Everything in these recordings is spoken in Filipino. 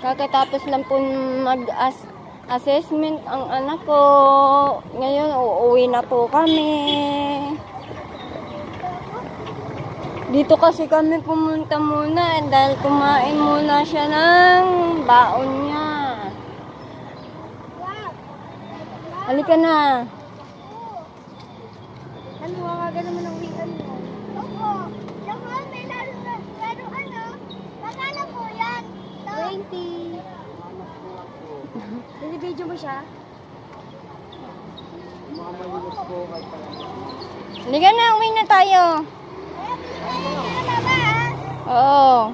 Kakatapos lang po mag-assessment ang anak ko. Ngayon, uuwi na po kami. Dito kasi kami pumunta muna dahil kumain muna siya ng baon niya. Halika na. Ano, wakaga naman ang weekend mo? Opo. Saka may laro ano? Magkano po yan? 20. Nilibidyo mo siya? Halika na, uwi na tayo. Oo.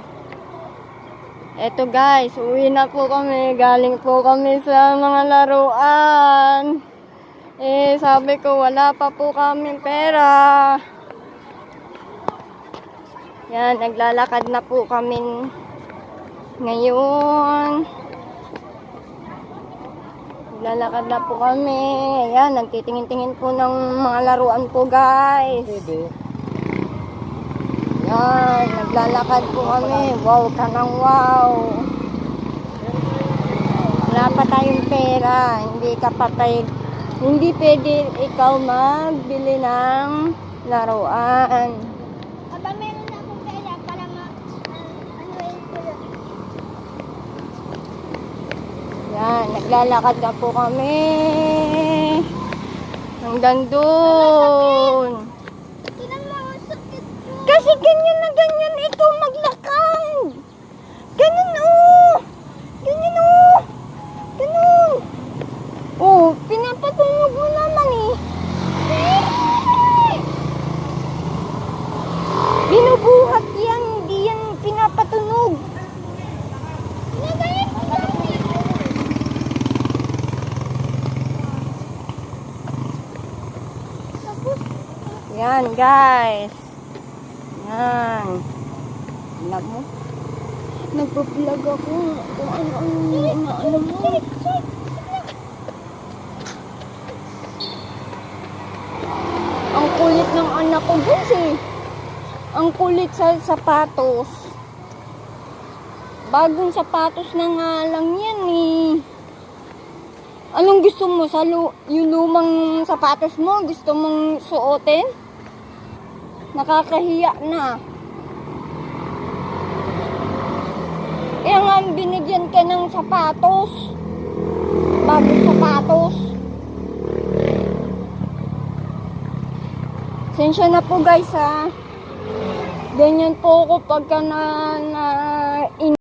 Eto guys, uwi na po kami. Galing po kami sa mga laruan. Sabi ko wala pa po kami pera. Yan, naglalakad na po kami ngayon. Naglalakad na po kami. Ayan, nagtitingin-tingin po ng mga laruan po guys. Yan, naglalakad po kami. Wow ka ng wow. Wala pa tayong pera. Hindi pwede ikaw magbili ng laruan. Aba, meron na akong pera para Yan, naglalakad na po kami. Hanggang doon. Tinan mo, ang sakit ko. Kasi ganyan na ganyan ito maglakad. Ganun oh. Ganyan oh. Ganun. Oh, pinapatunog mo naman eh. Binubuhat yan, hindi yan pinapatunog. Yan guys. Yan. Alam mo? Nagpa-vlog ako kung ano mo. Ang kulit ng anak ko guys eh. Ang kulit sa sapatos. Bagong sapatos na nga lang yan eh. Anong gusto mo? Yung lumang sapatos mo, gusto mong suotin? Nakakahiya na. Kaya nga binigyan ka ng sapatos. Bagong sapatos. Sensya na po guys ha. Ganyan po ako pagka